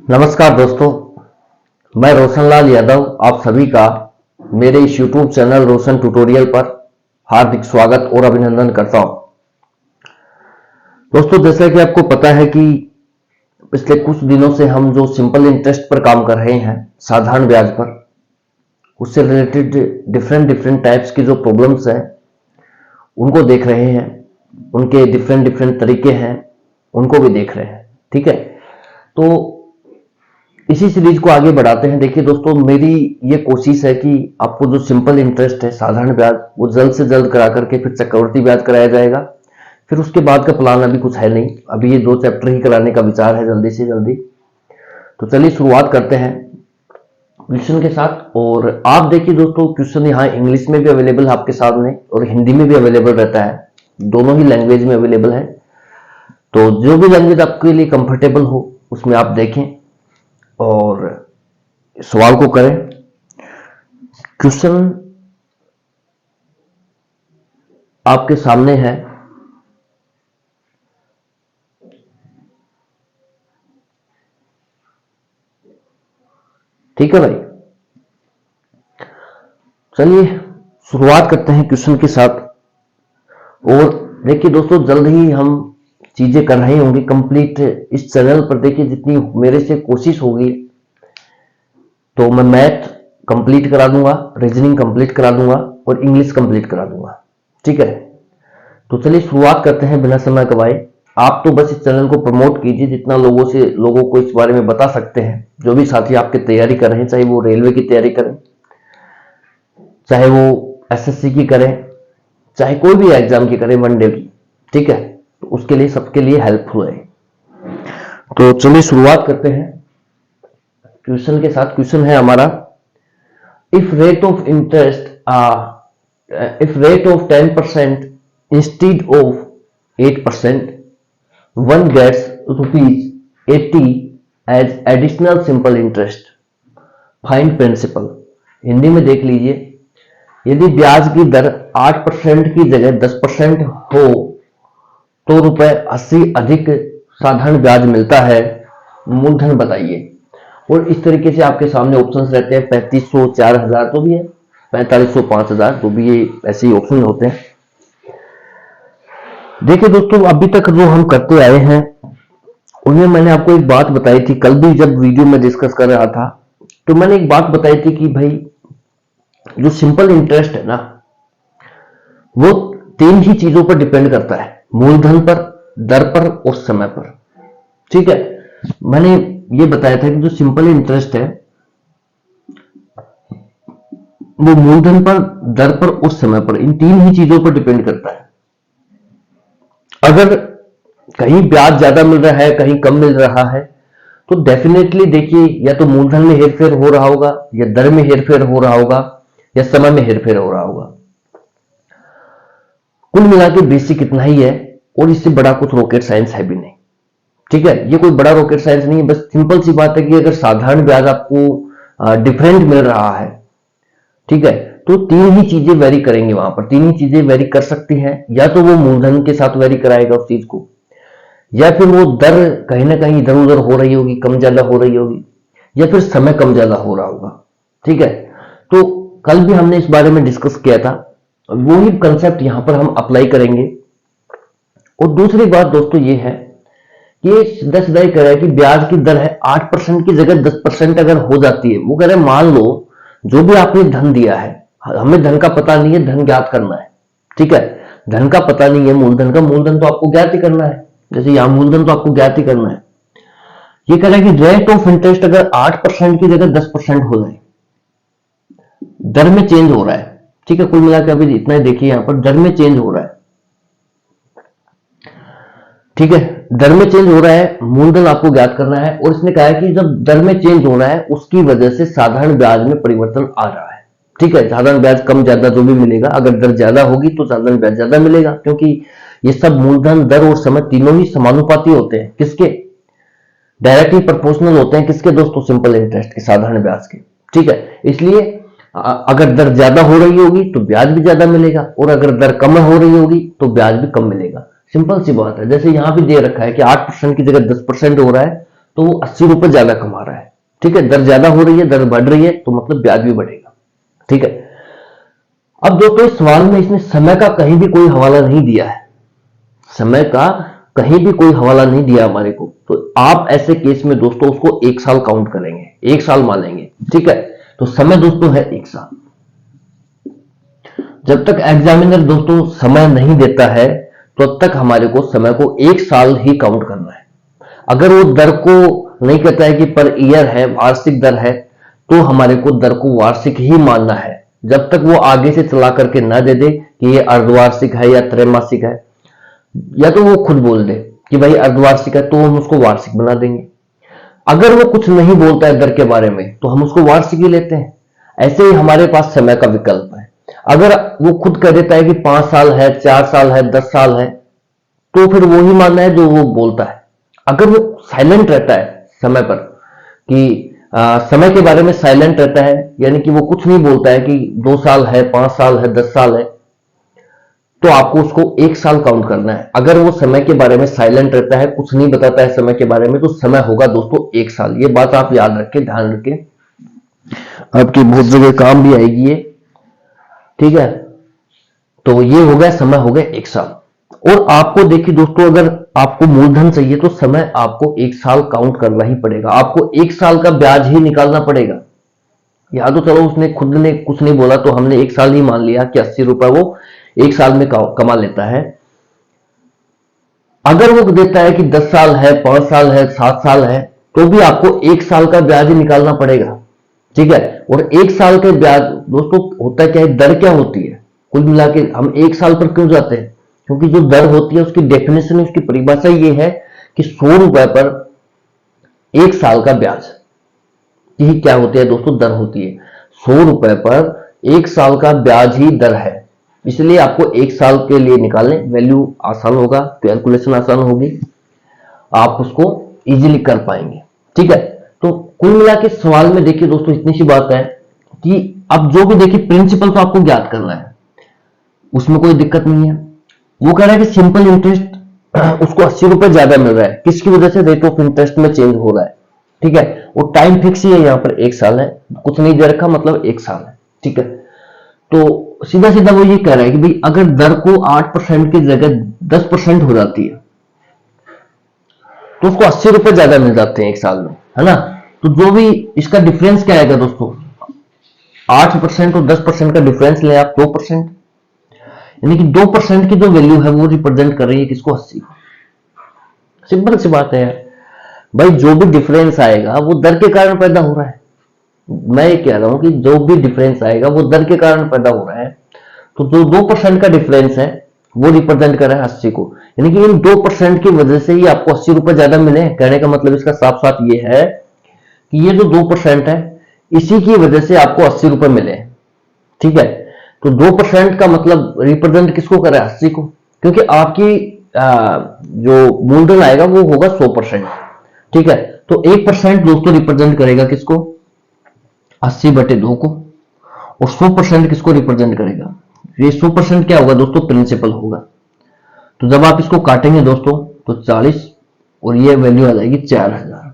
नमस्कार दोस्तों, मैं रोशनलाल यादव आप सभी का मेरे इस YouTube चैनल रोशन ट्यूटोरियल पर हार्दिक स्वागत और अभिनंदन करता हूं। दोस्तों, जैसा कि आपको पता है कि पिछले कुछ दिनों से हम जो सिंपल इंटरेस्ट पर काम कर रहे हैं, साधारण ब्याज पर, उससे रिलेटेड डिफरेंट टाइप्स की जो प्रॉब्लम्स हैं उनको देख रहे हैं, उनके डिफरेंट तरीके हैं, उनको भी देख रहे हैं। ठीक है, तो इसी सीरीज को आगे बढ़ाते हैं। देखिए दोस्तों, मेरी ये कोशिश है कि आपको जो सिंपल इंटरेस्ट है, साधारण ब्याज, वो जल्द से जल्द करा करके फिर चक्रवृद्धि ब्याज कराया जाएगा। फिर उसके बाद का प्लान अभी कुछ है नहीं, अभी ये 2 चैप्टर ही कराने का विचार है जल्दी से जल्दी। तो चलिए शुरुआत करते हैं क्वेश्चन के साथ। और आप देखिए दोस्तों, क्वेश्चन यहाँ इंग्लिश में भी अवेलेबल है आपके सामने और हिंदी में भी अवेलेबल रहता है, दोनों ही लैंग्वेज में अवेलेबल है। तो जो भी लैंग्वेज आपके लिए कंफर्टेबल हो उसमें आप देखें और सवाल को करें। क्वेश्चन आपके सामने है, ठीक है भाई। चलिए शुरुआत करते हैं क्वेश्चन के साथ। और देखिए दोस्तों, जल्द ही हम चीजें कर रहे होंगे कंप्लीट इस चैनल पर। देखिए, जितनी मेरे से कोशिश होगी तो मैं मैथ कंप्लीट करा दूंगा, रीजनिंग कंप्लीट करा दूंगा और इंग्लिश कंप्लीट करा दूंगा। ठीक है, तो चलिए शुरुआत करते हैं बिना समय गवाए। आप तो बस इस चैनल को प्रमोट कीजिए, जितना लोगों को इस बारे में बता सकते हैं। जो भी साथी आपकी तैयारी कर रहे हैं, चाहे वो रेलवे की तैयारी करें, चाहे वो एसएससी की करें, चाहे कोई भी एग्जाम की करें, वनडे की, ठीक है, तो उसके लिए सबके लिए हेल्पफुल है। तो चलिए शुरुआत करते हैं क्वेश्चन के साथ। क्वेश्चन है हमारा, if rate of interest if rate of 10% instead of 8%, one gets ₹80 as additional simple interest, find principal। Hindi में देख लीजिए, यदि ब्याज की दर 8% की जगह 10% हो तो ₹80 अधिक साधारण ब्याज मिलता है, मूलधन बताइए। और इस तरीके से आपके सामने ऑप्शंस रहते हैं, 3500, 4000 तो भी है, 4500, 5000 तो भी ये ऐसे ही ऑप्शन होते हैं। देखिए दोस्तों, अभी तक जो हम करते आए हैं उनमें मैंने आपको एक बात बताई थी, कल भी जब वीडियो में डिस्कस कर रहा था तो मैंने एक बात बताई थी कि भाई जो सिंपल इंटरेस्ट है ना, वो 3 ही चीजों पर डिपेंड करता है, मूलधन पर, दर पर और समय पर। ठीक है, मैंने ये बताया था कि जो सिंपल इंटरेस्ट है वो मूलधन पर, दर पर और समय पर, इन 3 ही चीजों पर डिपेंड करता है। अगर कहीं ब्याज ज्यादा मिल रहा है, कहीं कम मिल रहा है, तो डेफिनेटली देखिए, या तो मूलधन में हेरफेर हो रहा होगा, या दर में हेरफेर हो रहा होगा, या समय में हेरफेर हो रहा होगा। कुल मिला के बेसिक इतना ही है, और इससे बड़ा कुछ रॉकेट साइंस है भी नहीं। ठीक है, ये कोई बड़ा रॉकेट साइंस नहीं है, बस सिंपल सी बात है कि अगर साधारण ब्याज आपको डिफरेंट मिल रहा है, ठीक है, तो 3 ही चीजें वेरी करेंगे वहां पर। 3 ही चीजें वेरी कर सकती हैं, या तो वो मूलधन के साथ वेरी कराएगा उस चीज को, या फिर वो दर कहीं ना कहीं इधर उधर हो रही होगी, कम ज्यादा हो रही होगी, या फिर समय कम ज्यादा हो रहा होगा। ठीक है, तो कल भी हमने इस बारे में डिस्कस किया था, वही कंसेप्ट यहां पर हम अप्लाई करेंगे। और दूसरी बात दोस्तों ये है कि सीधा सीधा कह रहा है कि ब्याज की दर है 8% की जगह 10% अगर हो जाती है, वो कह रहे हैं मान लो जो भी आपने धन दिया है, हमें धन का पता नहीं है, धन ज्ञात करना है। ठीक है, धन का पता नहीं है, मूलधन का, मूलधन तो आपको ज्ञात ही करना है, जैसे यहां मूलधन तो आपको ज्ञात ही करना है। ये कह रहा है कि रेट ऑफ इंटरेस्ट अगर 8% की जगह 10% हो जाए, दर में चेंज हो रहा है। ठीक है, कुल मिलाकर अभी इतना ही देखिए, यहां पर दर में चेंज हो रहा है। ठीक है, दर में चेंज हो रहा है, मूलधन आपको ज्ञात करना है। और इसने कहा है कि जब दर में चेंज हो रहा है उसकी वजह से साधारण ब्याज में परिवर्तन आ रहा है। ठीक है, साधारण ब्याज कम ज्यादा जो भी मिलेगा, अगर दर ज्यादा होगी तो साधारण ब्याज ज्यादा मिलेगा, क्योंकि ये सब मूलधन, दर और समय तीनों ही समानुपाती होते हैं। किसके? डायरेक्टली प्रोपोर्शनल होते हैं। किसके दोस्तों? सिंपल इंटरेस्ट के, साधारण ब्याज के। ठीक है, इसलिए अगर दर ज्यादा हो रही होगी तो ब्याज भी ज्यादा मिलेगा, और अगर दर कम हो रही होगी तो ब्याज भी कम मिलेगा। सिंपल सी बात है। जैसे यहां भी दे रखा है कि 8% की जगह 10% हो रहा है, तो वो 80 रुपए ज्यादा कमा रहा है। ठीक है, दर ज्यादा हो रही है, दर बढ़ रही है, तो मतलब ब्याज भी बढ़ेगा। ठीक है, अब दोस्तों इस सवाल में इसने समय का कहीं भी कोई हवाला नहीं दिया है, समय का कहीं भी कोई हवाला नहीं दिया हमारे को, तो आप ऐसे केस में दोस्तों उसको 1 साल काउंट करेंगे, 1 साल मानेंगे। ठीक है, तो समय दोस्तों है 1 साल। जब तक एग्जामिनर दोस्तों समय नहीं देता है तब तक हमारे को समय को 1 साल ही काउंट करना है। अगर वो दर को नहीं कहता है कि पर ईयर है, वार्षिक दर है, तो हमारे को दर को वार्षिक ही मानना है, जब तक वो आगे से चला करके ना दे दे कि ये अर्धवार्षिक है या त्रैमासिक है, या तो वो खुद बोल दे कि भाई अर्धवार्षिक है, तो हम उसको वार्षिक बना देंगे। अगर वो कुछ नहीं बोलता है दर के बारे में तो हम उसको वार्षिक ही लेते हैं। ऐसे ही हमारे पास समय का विकल्प है। अगर वो खुद कह देता है कि 5 साल है, 4 साल है, 10 साल है, तो फिर वो ही मानना है जो वो बोलता है। अगर वो साइलेंट रहता है समय पर कि समय के बारे में साइलेंट रहता है, यानी कि वो कुछ नहीं बोलता है कि 2 साल है, 5 साल है, 10 साल है, तो आपको उसको 1 साल काउंट करना है। अगर वो समय के बारे में साइलेंट रहता है, कुछ नहीं बताता है समय के बारे में, तो समय होगा दोस्तों 1 साल। ये बात आप याद रखें, ध्यान रखें, आपकी बहुत जगह काम भी आएगी ये। ठीक है, तो ये हो गया, समय हो गया 1 साल। और आपको देखिए दोस्तों, अगर आपको मूलधन चाहिए तो समय आपको 1 साल काउंट करना ही पड़ेगा। आपको 1 साल का ब्याज ही निकालना पड़ेगा। या तो चलो उसने खुद ने कुछ नहीं बोला तो हमने 1 साल ही मान लिया कि 80 रुपए वो 1 साल में कमा लेता है। अगर वो देता है कि 10 साल है, 5 साल है, 7 साल है, तो भी आपको 1 साल का ब्याज ही निकालना पड़ेगा। ठीक है, और 1 साल के ब्याज दोस्तों होता क्या है, दर क्या होती है, कुल मिला के हम 1 साल पर क्यों जाते हैं, क्योंकि जो दर होती है उसकी डेफिनेशन, उसकी परिभाषा ये है कि 100 रुपए पर 1 साल का ब्याज, यही क्या होती है दोस्तों, दर होती है। 100 रुपए पर 1 साल का ब्याज ही दर है। इसलिए आपको 1 साल के लिए निकालने, वैल्यू आसान होगा, कैलकुलेशन आसान होगी, आप उसको इजीली कर पाएंगे। ठीक है, तो कुल मिला के सवाल में देखिए दोस्तों इतनी सी बात है कि अब जो भी देखिए प्रिंसिपल तो आपको ज्ञात करना है, उसमें कोई दिक्कत नहीं है। वो कह रहा है कि सिंपल इंटरेस्ट उसको 80 रुपए ज्यादा मिल रहा है, किसकी वजह से, रेट ऑफ इंटरेस्ट में चेंज हो रहा है। ठीक है, और टाइम फिक्स ही है, यहाँ पर 1 साल है, कुछ नहीं दे रखा, मतलब 1 साल है। ठीक है, तो सीधा सीधा वो ये कह रहा है कि भाई अगर दर को 8% की जगह 10% हो जाती है तो उसको 80 रुपए ज्यादा मिल जाते हैं 1 साल में, है ना। तो जो भी इसका डिफरेंस क्या आएगा दोस्तों, 8% और 10% का डिफरेंस ले आप 2%, यानी कि 2% की जो वैल्यू है वो रिप्रेजेंट कर रही है किसको, 80 को। सिंपल सी बात है यार भाई, जो भी डिफरेंस आएगा वो दर के कारण पैदा हो रहा है। मैं ये कह रहा हूं कि जो भी डिफरेंस आएगा वो दर के कारण पैदा हो रहा है। तो जो 2% का डिफरेंस है वो रिप्रेजेंट कर रहा है 80 को, यानी कि इन 2% की वजह से ही आपको 80 रुपए ज्यादा मिले। कहने का मतलब इसका साफ साफ ये है कि ये जो 2% है इसी की वजह से आपको 80 रुपए मिले। ठीक है, तो 2% का मतलब रिप्रेजेंट किसको कर रहा है, 80 को, क्योंकि आपकी जो मूलधन आएगा वो होगा 100%। ठीक है, तो 1% दोस्तों रिप्रेजेंट करेगा किसको, 80/2 को, और 100% किसको रिप्रेजेंट करेगा, ये 100% क्या होगा दोस्तों, प्रिंसिपल होगा। तो जब आप इसको काटेंगे दोस्तों तो 40 और ये वैल्यू आ जाएगी 4000।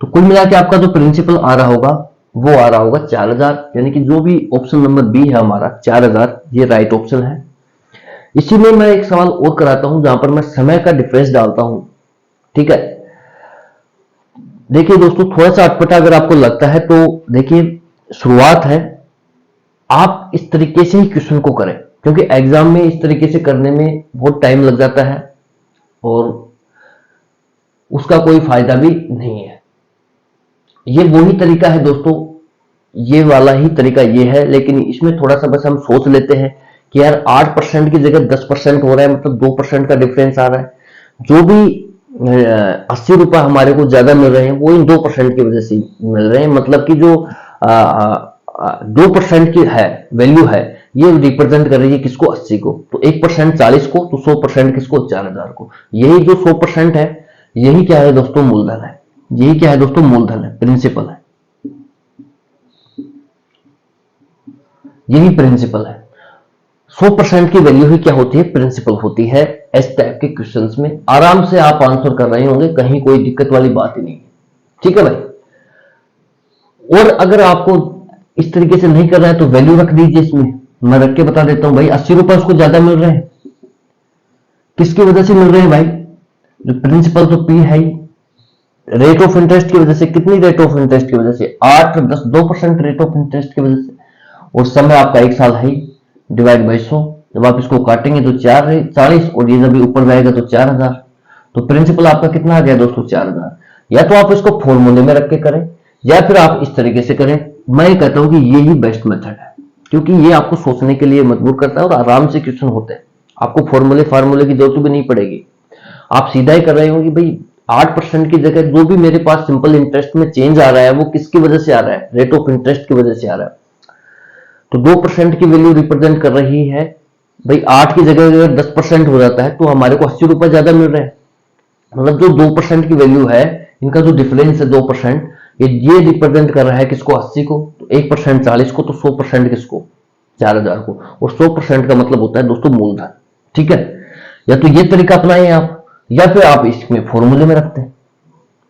तो कुल मिला के आपका जो प्रिंसिपल आ रहा होगा वो आ रहा होगा 4000, यानी कि जो भी ऑप्शन नंबर बी है हमारा 4000, ये राइट ऑप्शन है। इसी में मैं एक सवाल और कराता हूं जहां पर मैं समय का डिफरेंस डालता हूं। ठीक है, देखिए दोस्तों थोड़ा सा अटपटा अगर आपको लगता है तो देखिए शुरुआत है, आप इस तरीके से ही क्वेश्चन को करें, क्योंकि एग्जाम में इस तरीके से करने में बहुत टाइम लग जाता है और उसका कोई फायदा भी नहीं है। ये वही तरीका है दोस्तों, ये वाला ही तरीका ये है, लेकिन इसमें थोड़ा सा बस हम सोच लेते हैं कि यार 8% की जगह 10% हो रहा है, मतलब 2% का डिफरेंस आ रहा है। जो भी 80 रुपए हमारे को ज्यादा मिल रहे हैं वो इन 2% की वजह से मिल रहे हैं, मतलब कि जो 2% की है वैल्यू है ये रिप्रेजेंट कर रही है किसको, 80 को। तो 1% 40 को, तो 100% किसको, 4000 को। यही जो 100% है यही क्या है दोस्तों, मूलधन है। यही क्या है दोस्तों, मूलधन है, प्रिंसिपल है, यही प्रिंसिपल है। 100% की वैल्यू ही क्या होती है, प्रिंसिपल होती है। इस टाइप के क्वेश्चंस में आराम से आप आंसर कर रहे होंगे, कहीं कोई दिक्कत वाली बात ही नहीं है। ठीक है भाई। और अगर आपको इस तरीके से नहीं कर रहा है तो वैल्यू रख दीजिए इसमें। मैं रख के बता देता हूं भाई, 80 रुपए उसको ज्यादा मिल रहे हैं। किसकी वजह से मिल रहे हैं भाई? जो प्रिंसिपल तो पी है ही, रेट ऑफ इंटरेस्ट की वजह से। कितनी रेट ऑफ इंटरेस्ट की वजह से? 8-10-2% रेट ऑफ इंटरेस्ट की वजह से। और समय आपका 1 साल है ही, डिवाइड बाई 100। जब आप इसको काटेंगे तो 40, और ये जब ऊपर जाएगा तो 4000। तो प्रिंसिपल आपका कितना आ गया दोस्तों? 4000। या तो आप इसको फॉर्मूले में रख के करें, या फिर आप इस तरीके से करें। मैं कहता हूं कि ये ही बेस्ट मेथड है, क्योंकि ये आपको सोचने के लिए मजबूर करता है और आराम से क्वेश्चन होते हैं। आपको फार्मूले की जरूरत भी नहीं पड़ेगी। आप सीधा ही कर रहे हो कि भाई 8% की जगह जो भी मेरे पास सिंपल इंटरेस्ट में चेंज आ रहा है वो किसकी वजह से आ रहा है? रेट ऑफ इंटरेस्ट की वजह से आ रहा है। तो 2% की वैल्यू रिप्रेजेंट कर रही है भाई। 8 की जगह अगर 10% हो जाता है तो हमारे को 80 रुपए ज्यादा मिल रहे हैं। मतलब जो 2% की वैल्यू है, इनका जो डिफरेंस है 2%, ये रिप्रेजेंट कर रहा है किसको? 80 को। तो 1% 40 को, तो 100% किसको? 4000 को। और 100% का मतलब होता है दोस्तों मूलधन। ठीक है। या तो ये तरीका अपनाएं आप, या फिर आप इसमें फॉर्मूले में रखते हैं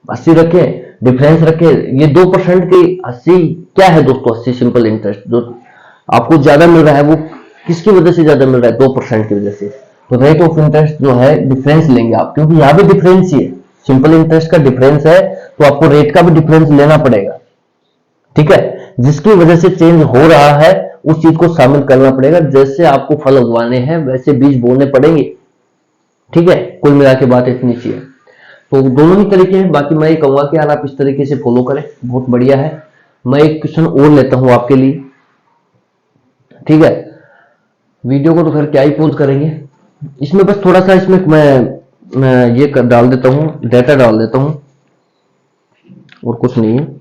80 रखे, डिफरेंस रखे। ये 2% की 80 क्या है दोस्तों? 80 सिंपल इंटरेस्ट जो आपको ज्यादा मिल रहा है वो किसकी वजह से ज्यादा मिल रहा है? 2% की वजह से। तो रेट ऑफ इंटरेस्ट जो है डिफरेंस लेंगे आप, क्योंकि यहां भी डिफरेंस ही है, सिंपल इंटरेस्ट का डिफरेंस है, तो आपको रेट का भी डिफरेंस लेना पड़ेगा। ठीक है। जिसकी वजह से चेंज हो रहा है उस चीज को शामिल करना पड़ेगा। जैसे आपको फल उगवाने हैं वैसे बीज बोने पड़ेंगे। ठीक है। कुल मिला के बात इतनी सी है। तो दोनों ही तरीके हैं। बाकी मैं ये कहूंगा कि यार आप इस तरीके से फॉलो करें, बहुत बढ़िया है। मैं एक क्वेश्चन और लेता हूं आपके लिए। ठीक है। वीडियो को तो फिर क्या ही पॉज करेंगे, इसमें बस थोड़ा सा इसमें मैं ये डाल देता हूं, डेटा डाल देता हूं, और कुछ नहीं है।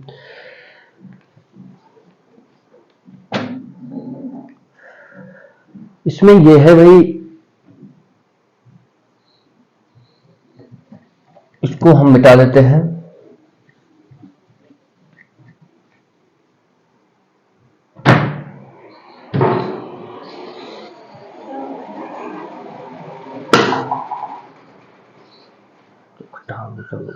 इसमें ये है भाई, इसको हम मिटा देते हैं। चलो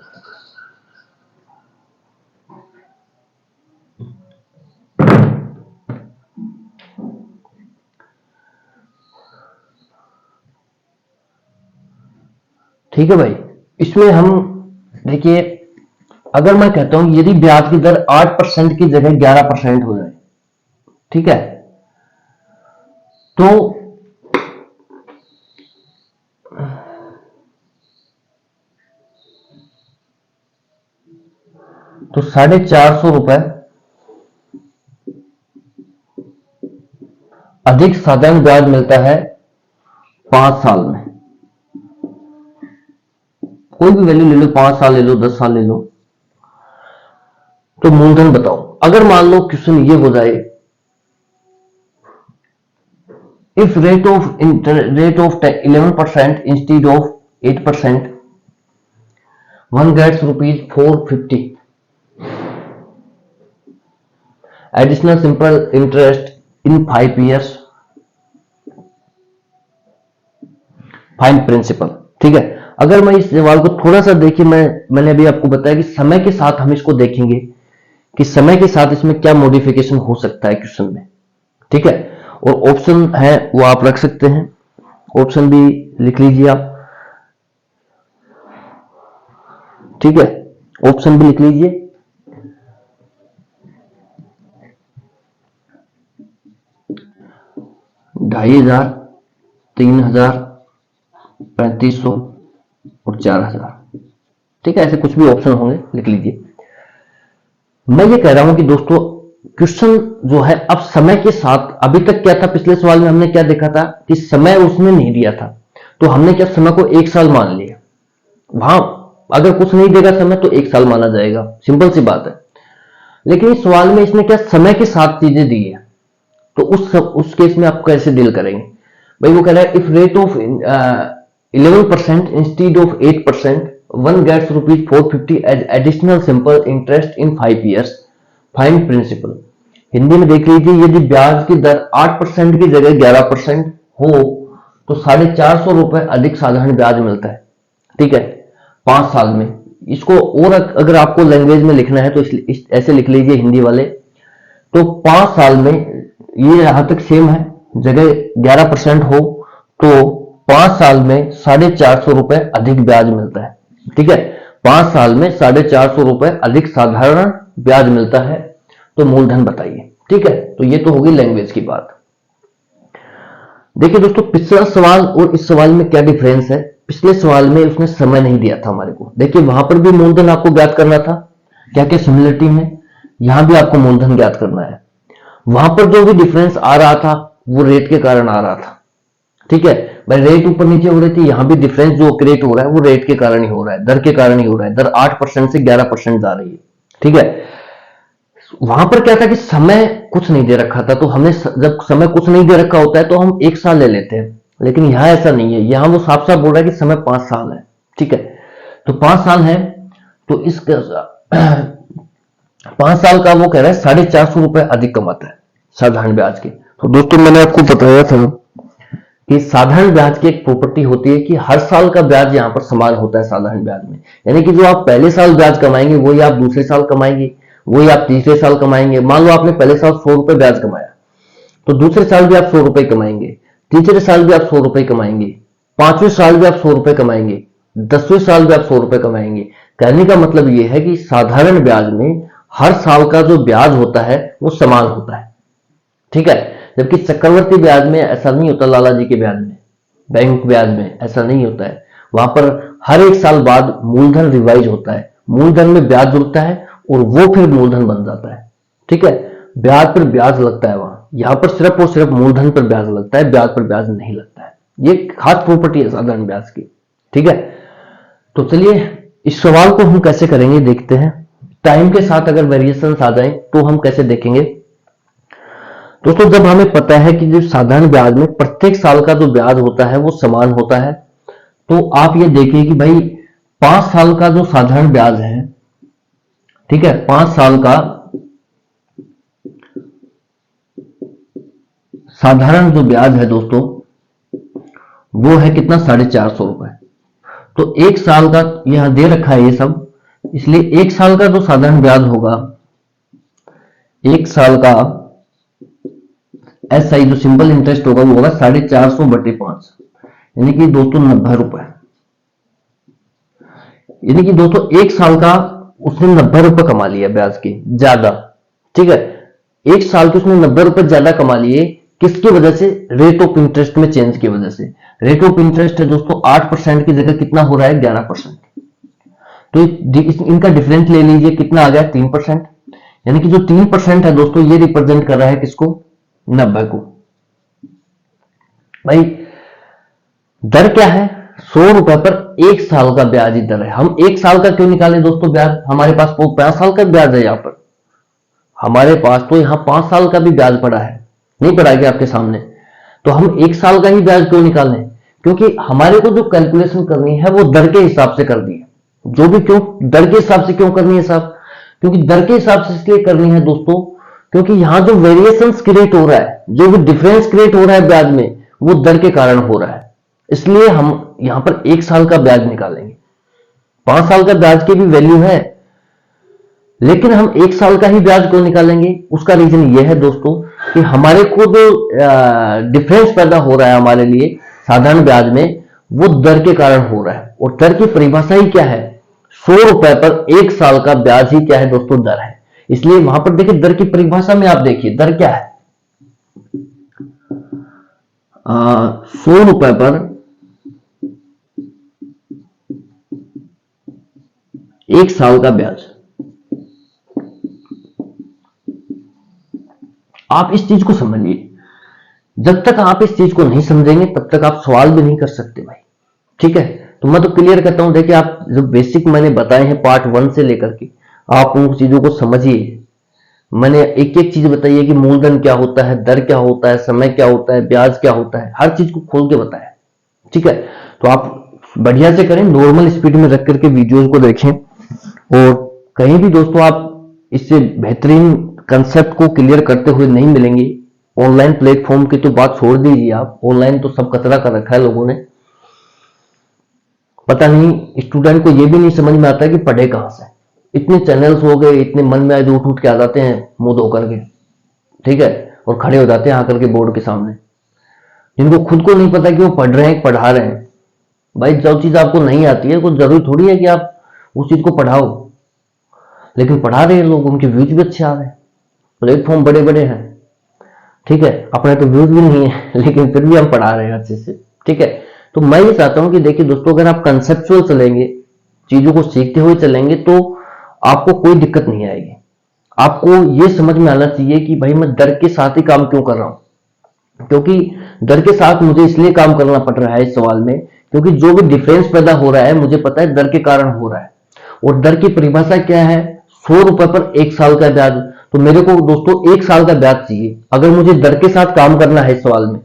ठीक है भाई। इसमें हम देखिए, अगर मैं कहता हूं यदि ब्याज की दर 8% की जगह 11% हो जाए, ठीक है, तो 450 रुपए अधिक साधारण ब्याज मिलता है 5 साल में। कोई भी वैल्यू ले लो, 5 साल ले लो, 10 साल ले लो। तो मूलधन बताओ। अगर मान लो क्वेश्चन ये हो जाए, if rate of 11% instead of 8%, one gets rupees 450 additional simple interest in 5 years, find principal. ठीक है। अगर मैं इस सवाल को थोड़ा सा देखिए, मैंने अभी आपको बताया कि समय के साथ हम इसको देखेंगे कि समय के साथ इसमें क्या मॉडिफिकेशन हो सकता है क्वेश्चन में। ठीक है। और ऑप्शन है वो आप रख सकते हैं, ऑप्शन भी लिख लीजिए आप। ठीक है। ऑप्शन भी लिख लीजिए। $2500, 3000, 3500 और 4000। ठीक है। ऐसे कुछ भी ऑप्शन होंगे, लिख लीजिए। मैं ये कह रहा हूं कि दोस्तों क्वेश्चन जो है अब समय के साथ, अभी तक क्या था, पिछले सवाल में हमने क्या देखा था कि समय उसने नहीं दिया था, तो हमने क्या समय को 1 साल मान लिया। वहां अगर कुछ नहीं देगा समय तो 1 साल माना जाएगा, सिंपल सी बात है। लेकिन इस सवाल में इसने क्या समय के साथ चीजें दी है, तो उस केस में आप कैसे डील करेंगे भाई? वो कह रहा है if rate of 11% instead of 8%, one gets rupees 450 as additional simple interest in 5 years, find principal. Hindi में देख लीजिए, यदि ब्याज की दर 8% की जगह 11% हो तो 450 रुपए अधिक साधारण ब्याज मिलता है। ठीक है। 5 साल में इसको और अगर आपको लैंग्वेज में लिखना है तो ऐसे लिख लीजिए हिंदी वाले। तो 5 साल में, ये यहां तक सेम है, जगह 11% हो तो 5 साल में 450 रुपए अधिक ब्याज मिलता है। ठीक है, 5 साल में 450 रुपए अधिक साधारण ब्याज मिलता है। तो मूलधन बताइए। ठीक है, तो ये तो होगी लैंग्वेज की बात। देखिए दोस्तों, पिछला सवाल और इस सवाल में क्या डिफरेंस है। पिछले सवाल में उसने समय नहीं दिया था हमारे को। देखिए वहां पर भी मूलधन आपको ज्ञात करना था, क्या क्या सिमिलरिटी है, यहां भी आपको मूलधन ज्ञात करना है। वहां पर जो भी डिफरेंस आ रहा था वो रेट के कारण आ रहा था। ठीक है भाई, रेट ऊपर नीचे हो रही थी, यहां भी डिफरेंस जो क्रिएट हो रहा है वो रेट के कारण ही हो रहा है, दर के कारण ही हो रहा है। दर 8% से 11% जा रही है। ठीक है, वहां पर क्या था कि समय कुछ नहीं दे रखा था, तो हमें जब समय कुछ नहीं दे रखा होता है तो हम 1 साल ले लेते हैं, लेकिन यहां ऐसा नहीं है। यहां वो साफ साफ बोल रहा है कि समय 5 साल है। ठीक है, तो 5 साल है, तो इस 5 साल का वो कह रहा है 450 रुपए अधिक कमाता है साधारण ब्याज के। तो दोस्तों मैंने आपको बताया था कि साधारण ब्याज की एक प्रॉपर्टी होती है कि हर साल का ब्याज यहां पर समान होता है साधारण ब्याज में। यानी कि जो आप पहले साल ब्याज कमाएंगे वही आप दूसरे साल कमाएंगे, वही आप तीसरे साल कमाएंगे। मान लो आपने पहले साल 100 रुपए ब्याज कमाया, तो दूसरे साल भी आप 100 रुपए कमाएंगे, तीसरे साल भी आप 100 रुपए कमाएंगे, 5वें साल भी आप 100 रुपए कमाएंगे, 10वें साल भी आप 100 रुपए कमाएंगे। कहने का मतलब यह है कि साधारण ब्याज में हर साल का जो ब्याज होता है वो समान होता है। ठीक है, जबकि चक्रवर्ती ब्याज में ऐसा नहीं होता। लाला जी के ब्याज में, बैंक ब्याज में ऐसा नहीं होता है। वहां पर हर 1 साल बाद मूलधन रिवाइज होता है, मूलधन में ब्याज जुड़ता है और वो फिर मूलधन बन जाता है। ठीक है, ब्याज पर ब्याज लगता है वहां। यहां पर सिर्फ और सिर्फ मूलधन पर ब्याज लगता है, ब्याज पर ब्याज नहीं लगता है। ये खास प्रॉपर्टी है साधारण ब्याज की। ठीक है, तो चलिए इस सवाल को हम कैसे करेंगे देखते हैं। टाइम के साथ अगर वेरिएशंस आ जाए तो हम कैसे देखेंगे। दोस्तों जब हमें पता है कि जो साधारण ब्याज में प्रत्येक साल का जो ब्याज होता है वो समान होता है, तो आप ये देखिए कि भाई 5 साल का जो साधारण ब्याज है, ठीक है, 5 साल का साधारण जो ब्याज है दोस्तों वो है कितना, 450 रुपए। तो 1 साल का यहां दे रखा है ये सब, इसलिए 1 साल का जो साधारण ब्याज होगा, 1 साल का SI जो सिंपल इंटरेस्ट होगा वो होगा 450/5, यानी कि 290 रुपए। यानी कि दोस्तों 1 साल का उसने 90 रुपए कमा लिया ब्याज के ज्यादा। ठीक है, 1 साल के उसने 90 रुपए ज्यादा कमा लिए, किसकी वजह से, रेट ऑफ इंटरेस्ट में चेंज की वजह से। रेट ऑफ इंटरेस्ट है दोस्तों 8% की जगह कितना हो रहा है, 11%। तो इनका डिफरेंस ले लीजिए, कितना आ गया, 3%। यानी कि जो 3% है दोस्तों ये रिप्रेजेंट कर रहा है किसको, 90 को। भाई दर क्या है, 100 रुपए पर 1 साल का ब्याज ही दर है। हम 1 साल का क्यों निकालें दोस्तों ब्याज, हमारे पास वो 5 साल का ब्याज है। यहां पर हमारे पास तो यहां 5 साल का भी ब्याज पड़ा है, नहीं पड़ा क्या आपके सामने। तो हम 1 साल का ही ब्याज क्यों निकालें, क्योंकि हमारे को जो कैलकुलेशन करनी है वो दर के हिसाब से करनी है। जो भी क्यों दर के हिसाब से क्यों करनी है साहब, क्योंकि दर के हिसाब से इसलिए करनी है दोस्तों क्योंकि यहां जो वेरिएशंस क्रिएट हो रहा है, जो भी डिफरेंस क्रिएट हो रहा है ब्याज में, वो दर के कारण हो रहा है। इसलिए हम यहां पर 1 साल का ब्याज निकालेंगे। 5 साल का ब्याज की भी वैल्यू है, लेकिन हम 1 साल का ही ब्याज क्यों निकालेंगे, उसका रीजन यह है दोस्तों कि हमारे को जो डिफरेंस पैदा हो रहा है हमारे लिए साधारण ब्याज में, वो दर के कारण हो रहा है। और दर की परिभाषा ही क्या है, 100 रुपए पर 1 साल का ब्याज ही क्या है दोस्तों, दर है। इसलिए वहां पर देखिए दर की परिभाषा में आप देखिए दर क्या है, 100 रुपए पर 1 साल का ब्याज। आप इस चीज को समझिए, जब तक आप इस चीज को नहीं समझेंगे तब तक आप सवाल भी नहीं कर सकते भाई। ठीक है, तो मैं तो क्लियर करता हूं, देखिए आप जो बेसिक मैंने बताए हैं पार्ट 1 से लेकर के, आप उन चीजों को समझिए। मैंने एक एक चीज बताई है कि मूलधन क्या होता है, दर क्या होता है, समय क्या होता है, ब्याज क्या होता है, हर चीज को खोल के बताया। ठीक है, तो आप बढ़िया से करें, नॉर्मल स्पीड में रख करके वीडियोस को देखें। और कहीं भी दोस्तों आप इससे बेहतरीन कंसेप्ट को क्लियर करते हुए नहीं मिलेंगे। ऑनलाइन प्लेटफॉर्म की तो बात छोड़ दीजिए आप, ऑनलाइन तो सब कचरा कर रखा है लोगों ने। पता नहीं स्टूडेंट को ये भी नहीं समझ में आता कि पढ़े कहां से। इतने चैनल्स हो गए, इतने मन में आए उठ उठ के आ जाते हैं मुंह धो करके, ठीक है, और खड़े हो जाते हैं आकर के बोर्ड के सामने, जिनको खुद को नहीं पता कि वो पढ़ रहे हैं पढ़ा रहे हैं। भाई जो चीज आपको नहीं आती है कुछ जरूरी थोड़ी है कि आप उस चीज को पढ़ाओ, लेकिन पढ़ा रहे हैं लोग, उनके व्यूज भी अच्छे आ रहे हैं, प्लेटफॉर्म बड़े बड़े हैं, ठीक है, अपने तो व्यूज भी नहीं है लेकिन फिर भी हम पढ़ा रहे हैं अच्छे से, ठीक है। तो मैं ये चाहता हूं कि देखिए दोस्तों, अगर आप कंसेप्चुअल चलेंगे, चीजों को सीखते हुए चलेंगे, तो आपको कोई दिक्कत नहीं आएगी। आपको ये समझ में आना चाहिए कि भाई मैं डर के साथ ही काम क्यों कर रहा हूं, क्योंकि डर के साथ मुझे इसलिए काम करना पड़ रहा है इस सवाल में, क्योंकि जो भी डिफरेंस पैदा हो रहा है मुझे पता है डर के कारण हो रहा है। और डर की परिभाषा क्या है? 100 रुपए पर 1 साल का ब्याज। तो मेरे को दोस्तों 1 साल का ब्याज चाहिए। अगर मुझे डर के साथ काम करना है इस सवाल में,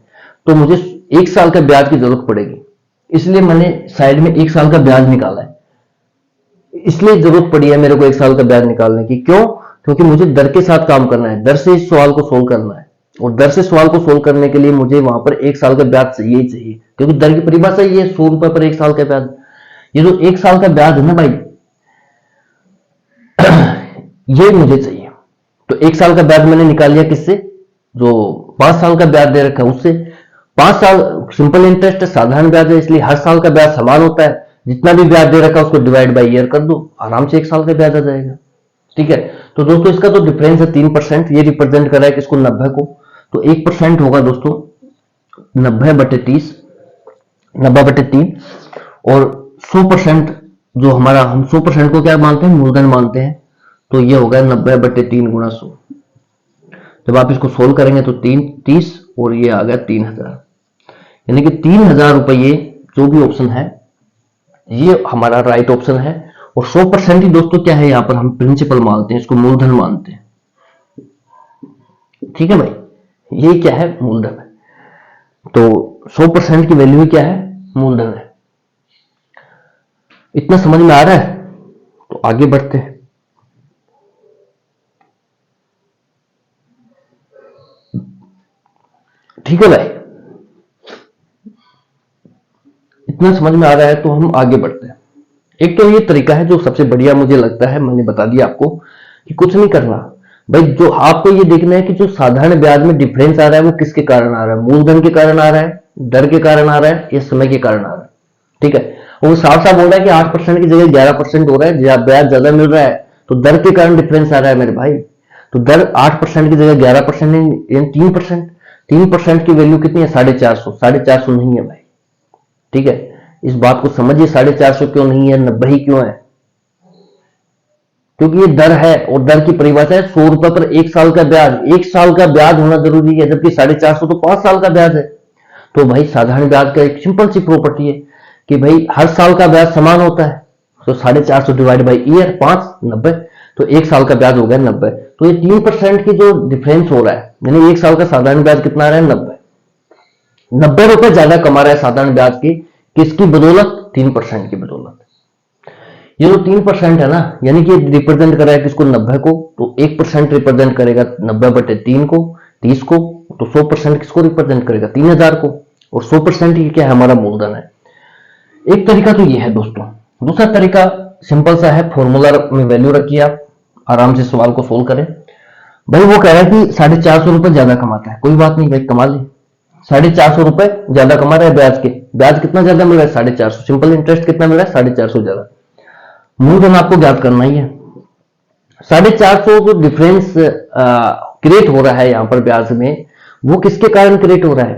तो मुझे 1 साल का ब्याज की जरूरत पड़ेगी। इसलिए मैंने साइड में 1 साल का ब्याज निकाला है, इसलिए जरूरत पड़ी है मेरे को 1 साल का ब्याज निकालने की। क्यों? क्योंकि मुझे डर के साथ काम करना है, डर से इस सवाल को सोल्व करना है, और डर से सवाल को सोल्व करने के लिए मुझे वहां पर 1 साल का ब्याज चाहिए ही चाहिए, क्योंकि डर की परिभाषा ये है 100 रुपए पर 1 साल का ब्याज। ये जो 1 साल का ब्याज है ना भाई, ये मुझे चाहिए। तो 1 साल का ब्याज मैंने निकाल लिया किससे? जो 5 साल का ब्याज दे रखा है उससे। 5 साल सिंपल इंटरेस्ट है, साधारण ब्याज है, इसलिए हर साल का ब्याज समान होता है। जितना भी ब्याज दे रखा है उसको डिवाइड बाई ईयर कर दो, आराम से 1 साल का ब्याज आ जाएगा, ठीक है। तो दोस्तों इसका तो डिफरेंस है 3%, ये रिप्रेजेंट कर रहा है किसको? 90 को। तो 1% होगा दोस्तों 90/30, 90/3, और 100% जो हमारा, हम 100% को क्या मानते हैं? मूलधन मानते हैं। तो ये होगा 90/3 गुणा 100। जब आप इसको सोल्व करेंगे तो 30, और ये आ गया 3000, यानी कि 3000 रुपये जो भी ऑप्शन है ये हमारा राइट ऑप्शन है। और 100% ही दोस्तों क्या है, यहां पर हम प्रिंसिपल मानते हैं, इसको मूलधन मानते हैं, ठीक है भाई। ये क्या है? मूलधन है। तो 100% की वैल्यू क्या है? मूलधन है। इतना समझ में आ रहा है? तो आगे बढ़ते हैं। ठीक है भाई, इतना समझ में आ रहा है तो हम आगे बढ़ते हैं। एक तो ये तरीका है जो सबसे बढ़िया मुझे लगता है, मैंने बता दिया आपको कि कुछ नहीं करना भाई। जो आपको ये देखना है कि जो साधारण ब्याज में डिफरेंस आ रहा है वो किसके कारण आ रहा है? मूलधन के कारण आ रहा है, डर के कारण आ रहा है, या समय के कारण आ रहा है, ठीक है। वो साफ साफ बोल रहा है कि 8% की जगह 11% हो रहा है, ब्याज ज्यादा मिल रहा है, तो दर के कारण डिफरेंस आ रहा है मेरे भाई। तो दर 8% की जगह 11% नहीं, 3%। 3% की वैल्यू कितनी है? 450। 450 नहीं है भाई, ठीक है। इस बात को समझिए, 450 क्यों नहीं है, 90 ही क्यों है? क्योंकि ये दर है, और दर की परिभाषा है 100 रुपए पर 1 साल का ब्याज। 1 साल का ब्याज होना जरूरी है, जबकि 450 तो 5 साल का ब्याज है। तो भाई साधारण ब्याज का एक सिंपल सी प्रॉपर्टी है कि भाई हर साल का ब्याज समान होता है। तो 450 डिवाइड बाई ईयर 5, 90। तो 1 साल का ब्याज हो गया 90। तो ये 3% की जो डिफरेंस हो रहा है, यानी 1 साल का साधारण ब्याज कितना आ रहा है? 90 रुपए ज्यादा कमा रहा है साधारण ब्याज की, किसकी बदौलत? 3% की बदौलत। ये जो 3% है ना, यानी कि रिप्रेजेंट कर रहा है किसको? 90 को। तो 1% रिप्रेजेंट करेगा 90/3 को, 30 को। तो 100% किसको रिप्रेजेंट करेगा? 3000 को। और 100% ही क्या है? हमारा मूलधन है। एक तरीका तो ये है दोस्तों। दूसरा तरीका सिंपल सा है, फॉर्मूला में वैल्यू रखिए, आप आराम से सवाल को सोल्व करें। भाई वो कह रहा है कि 450 रुपए ज्यादा कमाता है, कोई बात नहीं भाई, कमा ले। 450 रुपए ज्यादा कमा रहा है ब्याज के। ब्याज कितना ज्यादा मिल रहा है? 450। सिंपल इंटरेस्ट कितना मिल रहा है? 450 ज्यादा। मूलधन आपको ज्ञात करना ही है। 450 जो डिफरेंस क्रिएट हो रहा है यहां पर ब्याज में, वो किसके कारण क्रिएट हो रहा है?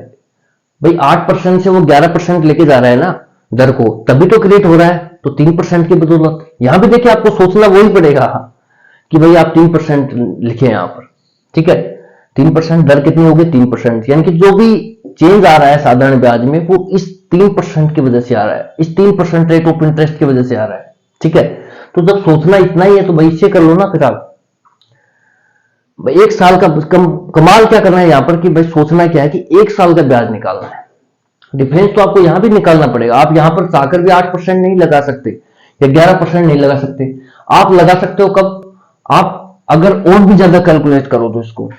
भाई 8% से वो 11% लेके जा रहा है ना दर को, तभी तो क्रिएट हो रहा है। तो 3% की बदौलत। यहां भी देखिए आपको सोचना वही पड़ेगा कि भाई आप 3% लिखे यहां पर, ठीक है। 3% दर कितनी होगी? 3%, यानी कि जो भी चेंज आ रहा है साधारण ब्याज में वो इस 3% की वजह से आ रहा है, इस 3% रेट ऑफ इंटरेस्ट की वजह से आ रहा है, ठीक है। तो जब सोचना इतना ही है तो भाई इससे कर लो ना फिर आप। 1 साल का कमाल क्या करना है यहां पर कि भाई सोचना क्या है कि 1 साल का ब्याज निकालना है। डिफरेंस तो आपको यहां भी निकालना पड़ेगा। आप यहां पर चाहकर भी 8% नहीं लगा सकते या 11% नहीं लगा सकते। आप लगा सकते हो कब? आप अगर और भी ज्यादा कैलकुलेट करो तो इसको,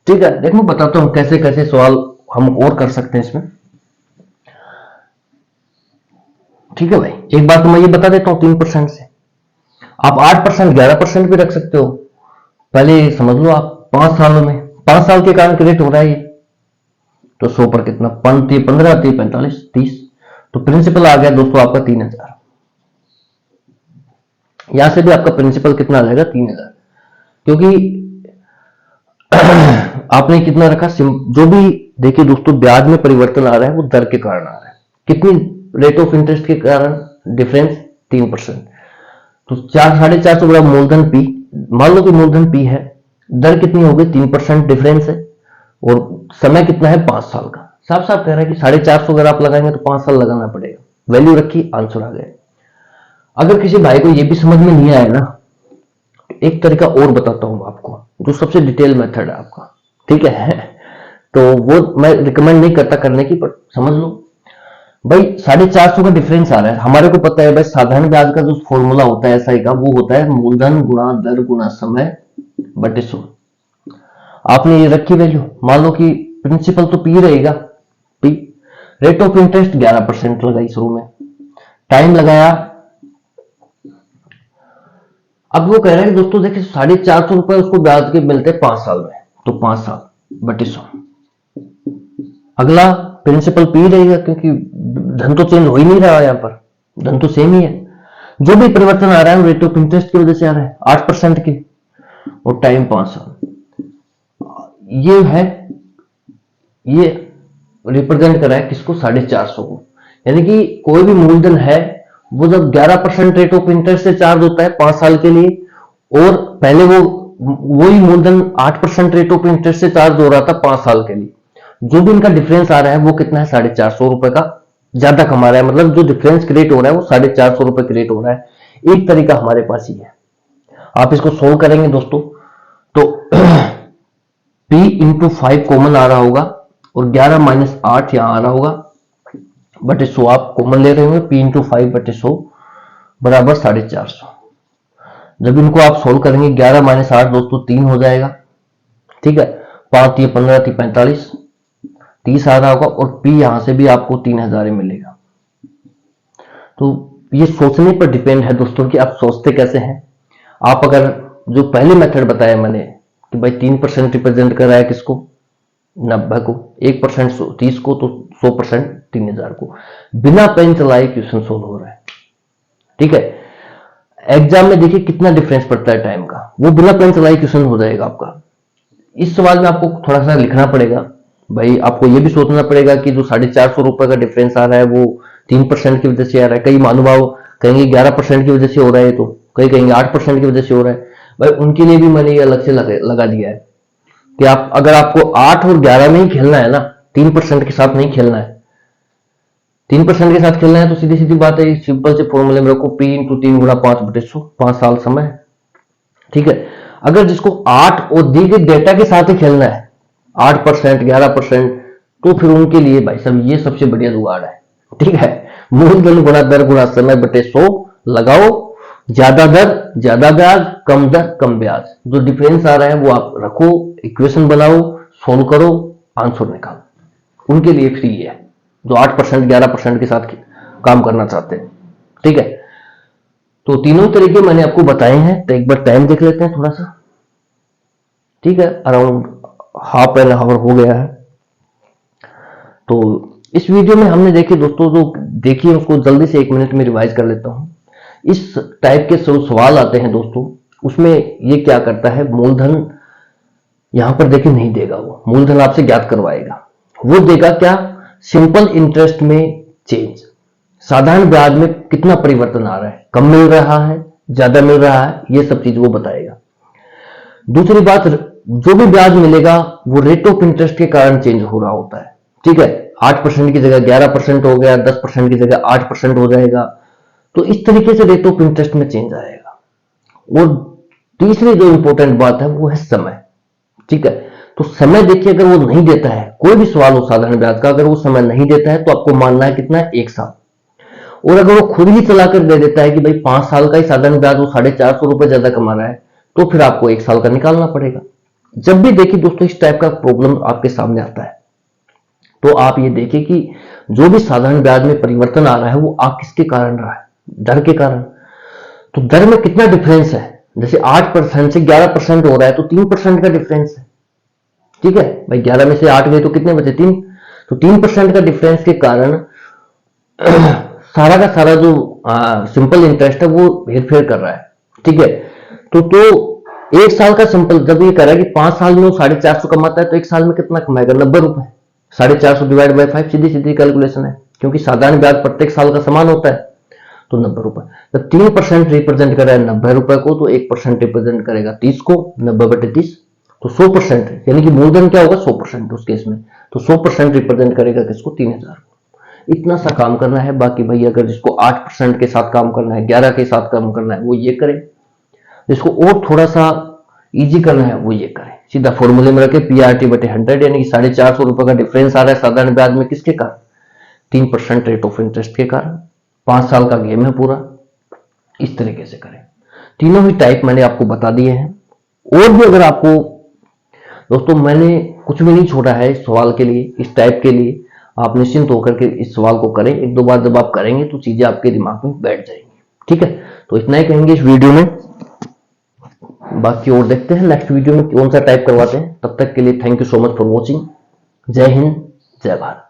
ठीक है। देखो बताता हूं कैसे कैसे सवाल हम और कर सकते हैं इसमें। ठीक है भाई, एक बात तो मैं ये बता देता हूं, 3% से आप 8% 11% भी रख सकते हो। पहले समझ लो आप 5 सालों में, 5 साल के कारण क्रेडिट हो रहा है ये, तो 100 पर कितना, 15 45 30, तो प्रिंसिपल आ गया दोस्तों आपका 3000। यहां से भी आपका प्रिंसिपल कितना आ जाएगा, 3000, क्योंकि आपने कितना रखा, जो भी देखिए दोस्तों ब्याज में परिवर्तन आ रहा है वो दर के कारण आ रहा है। कितनी, रेट ऑफ इंटरेस्ट के कारण डिफरेंस 3%, तो 4-4.5 बड़ा मूलधन पी, मान लो कि मूलधन पी है, दर कितनी हो गई, 3% डिफरेंस है, और समय कितना है 5 साल का। साफ साफ कह रहा है कि 450 अगर आप लगाएंगे तो 5 साल लगाना पड़ेगा। वैल्यू रखी, आंसर आ गया। अगर किसी भाई को ये भी समझ में नहीं आया ना, एक तरीका और बताता हूं आपको, जो सबसे डिटेल मेथड है आपका, ठीक है, तो वो मैं रिकमेंड नहीं करता करने की, पर समझ लो भाई। 450 का डिफरेंस आ रहा है, हमारे को पता है भाई साधारण ब्याज का जो फॉर्मूला होता है एसआई का, वो होता है मूलधन गुणा दर गुणा समय बटे 100। आपने ये रखी वैल्यू, मान लो कि प्रिंसिपल तो पी रहेगा, पी, रेट ऑफ इंटरेस्ट 11% लगाई शुरू में, टाइम लगाया। अब वो कह रहे हैं दोस्तों देखिए 450 रुपए उसको ब्याज के मिलते हैं 5 साल में, तो 5 साल बटे 100। अगला प्रिंसिपल पी रहेगा, क्योंकि धन तो चेंज हो ही नहीं रहा है, यहां पर धन तो सेम ही है। जो भी परिवर्तन आ रहा है रेट ऑफ इंटरेस्ट की वजह से आ रहा है 8% की, और टाइम 5 साल। ये है, ये रिप्रेजेंट कर रहा है किसको, 450 को। यानी कि कोई भी मूलधन है वो जब 11% रेट ऑफ इंटरेस्ट से चार्ज होता है 5 साल के लिए, और पहले वो वही मूलधन 8% रेट ऑफ इंटरेस्ट से चार्ज हो रहा था 5 साल के लिए, जो भी इनका डिफरेंस आ रहा है वो कितना है, 450 रुपए का ज्यादा कमा रहा है। मतलब जो डिफरेंस क्रिएट हो रहा है वो 450 रुपए क्रिएट हो रहा है। एक तरीका हमारे पास ही है, आप इसको सोल्व करेंगे दोस्तों, तो P इंटू 5 कॉमन आ रहा होगा, और 11 माइनस 8 यहां आ रहा होगा, बटे 100 आप कॉमन ले रहे होंगे। P इंटू 5 बटे 100 बराबर 450। जब इनको आप सोल्व करेंगे, 11 माइनस 8 दोस्तों 3 हो जाएगा, ठीक है, 5 15 45 30 आ रहा होगा, और P यहां से भी आपको 3000 ही मिलेगा। तो ये सोचने पर डिपेंड है दोस्तों कि आप सोचते कैसे हैं। आप अगर जो पहले मेथड बताया मैंने कि भाई 3% रिप्रेजेंट कर रहा है किसको, 90 को, 1% 30 को, तो 100% 3000 को, बिना पेन चलाए क्वेश्चन सोल्व हो रहा है, ठीक है। एग्जाम में देखिए कितना डिफरेंस पड़ता है टाइम का, वो बिना पेन चलाए क्वेश्चन हो जाएगा आपका। इस सवाल में आपको थोड़ा सा लिखना पड़ेगा भाई, आपको ये भी सोचना पड़ेगा कि जो 450 रुपए का डिफरेंस आ रहा है वो 3% की वजह से आ रहा है। कई महानुभाव कहेंगे 11% की वजह से हो रहा है, तो कई कहेंगे 8% की वजह से हो रहा है। भाई उनके लिए भी मैंने ये अलग से लगा दिया है कि आप, अगर आपको 8 और 11 में ही खेलना है ना, 3% के साथ नहीं खेलना है, 3% के साथ खेलना है, तो सीधी सीधी बात है, सिंपल से फॉर्मूले में रखो, P इंटू 3 गुणा 5 बटे 100, 5 साल समय है, ठीक है। अगर जिसको 8 और दी गई डेटा के साथ ही खेलना है, 8% 11%, तो फिर उनके लिए भाई साहब ये सबसे बढ़िया जुगाड़ है, ठीक है। मूलधन गुणा दर गुणा समय बटे 100 लगाओ, ज्यादा दर ज्यादा ब्याज, कम दर कम ब्याज, जो डिफरेंस आ रहा है वो आप रखो, इक्वेशन बनाओ, सोल्व करो, आंसर निकालो। उनके लिए फ्री है जो 8% 11% के साथ काम करना चाहते हैं, ठीक है। तो तीनों तरीके मैंने आपको बताए हैं, तो एक बार टाइम देख लेते हैं थोड़ा सा, ठीक है, अराउंड हाफ एन आवर हो गया है। तो इस वीडियो में हमने देखिए दोस्तों, जो देखिए उसको जल्दी से 1 मिनट में रिवाइज कर लेता हूं। इस टाइप के सवाल आते हैं दोस्तों, उसमें ये क्या करता है, मूलधन यहां पर देखिए नहीं देगा, वो मूलधन आपसे ज्ञात करवाएगा। वो देगा क्या, सिंपल इंटरेस्ट में चेंज, साधारण ब्याज में कितना परिवर्तन आ रहा है, कम मिल रहा है ज्यादा मिल रहा है, ये सब चीज वो बताएगा। दूसरी बात, जो भी ब्याज मिलेगा वो रेट ऑफ इंटरेस्ट के कारण चेंज हो रहा होता है, ठीक है। 8% की जगह 11% हो गया, 10% की जगह 8% हो जाएगा, तो इस तरीके से रेट ऑफ इंटरेस्ट में चेंज आएगा। और तीसरी जो इंपॉर्टेंट बात है वो है समय, ठीक है। तो समय देखिए, अगर वो नहीं देता है, कोई भी सवाल हो साधारण ब्याज का, अगर वो समय नहीं देता है तो आपको मानना है कितना है, 1 साल। और अगर वो खुद ही चलाकर दे देता है कि भाई 5 साल का ही साधारण ब्याज, वो 450 रुपए ज्यादा कमा रहा है, तो फिर आपको 1 साल का निकालना पड़ेगा। जब भी देखिए दोस्तों इस टाइप का प्रॉब्लम आपके सामने आता है, तो आप ये देखें कि जो भी साधारण ब्याज में परिवर्तन आ रहा है वो आप किसके कारण रहा है, दर के कारण। तो दर में कितना डिफरेंस है, जैसे 8% से 11% हो रहा है तो 3% का डिफरेंस है। ठीक है भाई, 11 में से 8 गए तो कितने बचे, 3। तो 3% का डिफरेंस के कारण सारा का सारा जो सिंपल इंटरेस्ट है वो हेर फेर कर रहा है। ठीक है, तो एक साल का सिंपल जब ये कह रहा है कि 5 साल में वो 450 कमाता है तो एक साल में कितना कमाएगा, 90 रुपए। 450 divide by 5 Sidhi Sidhi calculation है, क्योंकि साधारण ब्याज प्रत्येक साल का समान होता है। तो 90 रुपए, जब 3% रिप्रेजेंट कर रहा है 90 रुपए को, तो 1% रिप्रेजेंट करेगा 30 को, 90/30, तो 100%, यानी कि मूलधन क्या होगा, 100% उस केस में। तो 100% रिप्रेजेंट करेगा किसको, 3000 को। इतना सा काम करना है। बाकी भाई अगर जिसको 8% के साथ काम करना है, 11 के साथ काम करना है, वो ये करे। जिसको और थोड़ा सा इजी करना है वो ये करे, सीधा फॉर्मूले में रखे PRT/100, यानी कि 450 रुपए का डिफरेंस आ रहा है साधारण ब्याज में, किसके कारण, 3% रेट ऑफ इंटरेस्ट के कारण। 5 साल का गेम है पूरा, इस तरीके से करें। तीनों ही टाइप मैंने आपको बता दिए हैं। और भी अगर आपको दोस्तों, मैंने कुछ भी नहीं छोड़ा है इस सवाल के लिए, इस टाइप के लिए। आप निश्चिंत होकर के इस सवाल को करें, एक दो बार जब आप करेंगे तो चीजें आपके दिमाग में बैठ जाएंगी। ठीक है, तो इतना ही कहेंगे इस वीडियो में। बाकी और देखते हैं नेक्स्ट वीडियो में कौन सा टाइप करवाते हैं। तब तक के लिए thank you so much for watching. जय हिंद, जय भारत।